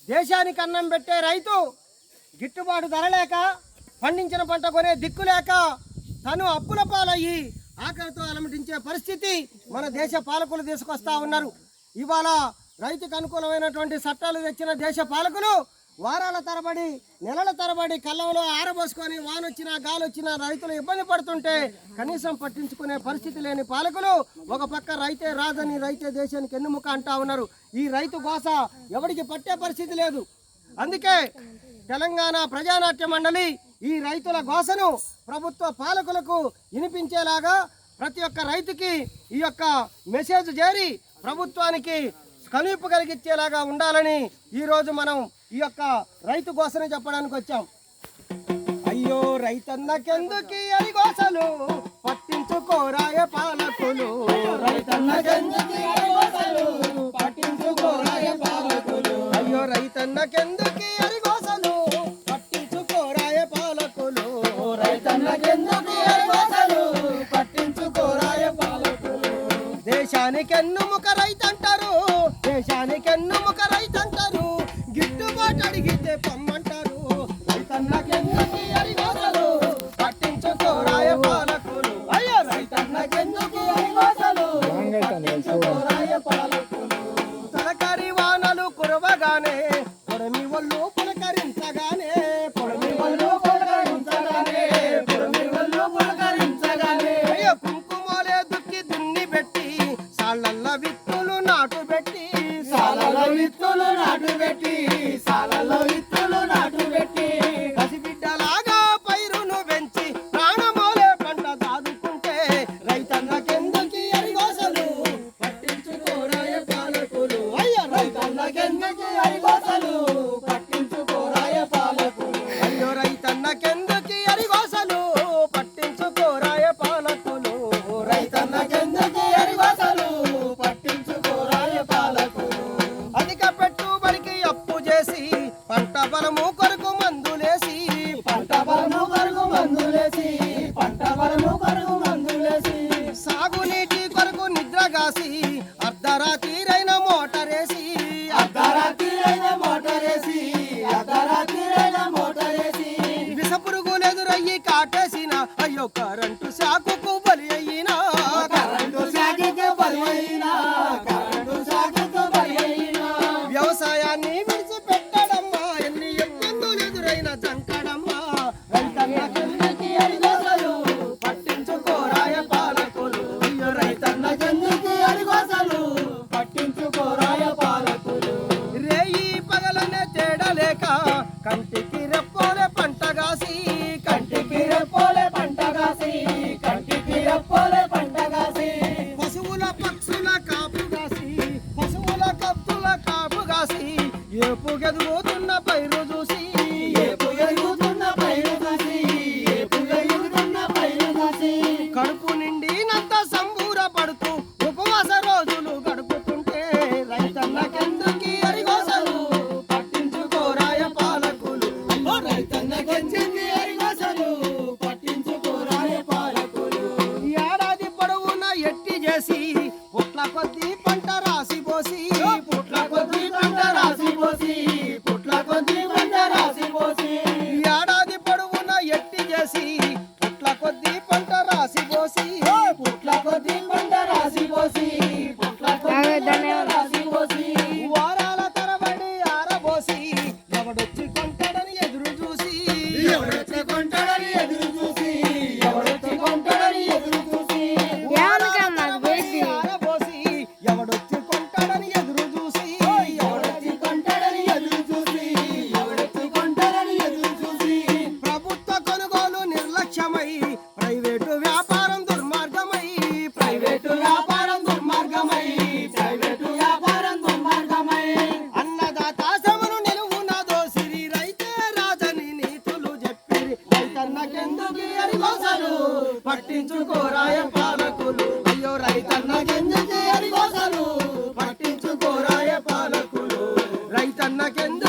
దేశానికి అన్నం పెట్టే రైతు గిట్టుబాటు ధర లేక పండించిన పంట కొనే దిక్కు లేక తను అప్పుల పాలయ్యి ఆకలితో అలమటించే పరిస్థితి మన దేశ పాలకులు తీసుకొస్తా ఉన్నారు. ఇవాళ రైతుకు అనుకూలమైనటువంటి చట్టాలు తెచ్చిన దేశ పాలకులు వారాల తరబడి నెలల తరబడి కళ్ళంలో ఆరబోసుకొని వానొచ్చినా గాలొచ్చినా రైతులు ఇబ్బంది పడుతుంటే కనీసం పట్టించుకునే పరిస్థితి లేని పాలకులు ఒక పక్క రైతే రాజని రైతే దేశానికి ఎన్నుముక అంటా ఉన్నారు. ఈ రైతు గోస ఎవరికి పట్టే పరిస్థితి లేదు. అందుకే తెలంగాణ ప్రజానాట్య మండలి ఈ రైతుల గోసను ప్రభుత్వ పాలకులకు వినిపించేలాగా ప్రతి ఒక్క రైతుకి ఈ యొక్క మెసేజ్ చేరి ప్రభుత్వానికి కనువిప్పు కలిగించేలాగా ఉండాలని ఈరోజు మనం ఈ యొక్క రైతు గోసని చెప్పడానికి వచ్చాం. అయ్యో రైతన్నకెందుకి అరి గోసలు పట్టించుకోరాయ పాలకులు, రైతన్నకెందుకి అరి గోసలు పట్టించుకోరాయ పాలకులు, అయ్యో రైతన్నకెందుకి అరి గోసలు పట్టించుకోరాయ పాలకులు, రైతన్నకెందుకి అరి గోసలు పట్టించుకోరాయ పాలకులు. దేశానికెన్నుముక రైతంటారు, దేశానికెన్నుముక రైతంటారు, గిట్టుబాటు అడిగితే పమ్మంటారు, రైతన్నకెందుకి అరి గోసలు పట్టించుకోరాయ పాలకులు, అయ్యో రైతన్నకెందుకి అరి గోసలు పట్టించుకోరాయ పాలకులు. తలకరి వానలు కురవగానే పొడమి ఒళ్ళు పులకరించగానే, పొడమి ఒళ్ళు పులకరించగానే, పొడమి ఒళ్ళు పులకరించగానే, అయ్యో కుంకుమలే దుక్కి దున్ని పెట్టి సాళ్ళల్ల విత్తులు నాటు పెట్టి, సాలలో విత్తులు నాటు పెట్టి, సాలలో విత్తులు నాటు పెట్టి, పసిబిడ్డలాగా పైరును పెంచి ప్రాణమోలే పంట దాదుకుంటే రైతన్నకెందుకి అరి గోసలు పట్టించుకోరాయ పాలకులు, అయ్యో రైతన్నకెందుకి అరి గోసలు పట్టించుకోరాయ పాలకులు, అయ్యో రైతన్నకెందుకి అరి గోసలు పట్టించుకోరాయ పాలకులు, రైతన్నకెందుకి అరి గోసలు పట్టించుకోరాయ పాలకులు. అధిక పెట్టుబడికి అప్పు చేసి పంట బలము కొరకు మందులేసి, పంట బలము కొరకు మందులేసి, పంట బలము కొరకు మందులేసి, సాగునీటి కొరకు నిద్రగాసి అర్ధరాత్రిరైన మోటరేసి, అర్ధరాత్రిరైన మోటరేసి, అర్ధరాత్రిరైన మోటరేసి, విషపురుగులెదురయ్యి కాటేసిన అయ్యో కరెంటు షాకుకు బలి అయినా, కరెంటు షాకుకు బలి అయినా, కరెంటు షాకుకు బలి అయినా, వ్యవసాయాన్ని విడిచిపెట్టడమ్మా ఎన్ని ఇబ్బందులు ఎదురైన చంకడమ్మా, రైతన్నకెందుకి అరి గోసలు పట్టించుకోరాయ పాలకులు, అయ్యో రైతన్నకెందుకి అరి గోసలు పట్టించుకోరాయ పాలకులు. రేయి పగలనే తేడలేక కంటికి రెప్పోలే పంటగాసి, కంటికి రెప్పోలే పంటగాసి, కంటికి రెప్పోలే పంటగాసి, పశువుల పక్షుల కాపుగాసి, పశువుల కప్పుల కాపుగాసి, ఏపు ఎదుగుతున్న పైరు చూసి, ఏపు ఎదుగుతున్న పైరు చూసి, ఏపు ఎదుగుతున్న పైరు చూసి, కడుపు నిండినంత సంబూర పడుతూ ఉపవాస రోజులు గడుపుతుంటే రైతన్నకెందుకి అరి గోసలు పట్టించుకోరాయ పాలకులు, అయ్యో రైతన్నకెందుకి అరి గోసలు పట్టించుకోరాయ పాలకులు. ఏడాది పొడవున ఎట్టి చేసి పుట్ల కొద్ది పంట రాసి పోసి, పుట్ల కొద్ది పంట రాసి పోసి, పుట్ల కొద్ది పంట రాసి పోసి, ఏడాది పొడవున ఎట్టి చేసి పుట్ల కొద్ది పంట రాసి పోసి, పుట్ల కొద్ది పంట రాసి పోసి, పుట్ల కొద్ది పంట రాసి పోసి, వారాల తరబడి ఆరబోసి ఎవడొచ్చి కొంటాడని ఎదురు చూసి, ఎవడొచ్చి కొంటాడని ఎదురు చూసి, ఎవడొచ్చి కొంటాడని ఎదురు చూసి, ఆరబోసి ఎవడొచ్చి కొంటాడని ఎదురు చూసి, ఎవడొచ్చి కొంటాడని ఎదురు చూసి, ఎవడొచ్చి కొంటాడని ఎదురు చూసి, ప్రభుత్వ కొనుగోలు నిర్లక్ష్యమై ప్రైవేటు వ్యాపారం దుర్మార్గమై, ప్రైవేటు వ్యాపారం దుర్మార్గమై, ప్రైవేటు వ్యాపారం దుర్మార్గమై, అన్నదాత శ్రమను నిలువున దోసిరి రైతే రాజని నీతులు చెప్పిరి, రైతన్నకెందుకి అరి గోసలు పట్టించుకోరాయ పాలకులు, అయ్యో రైతన్నకెందుకి అరి గోసలు పట్టించుకోరాయ పాలకులు, రైతన్నకెందుకి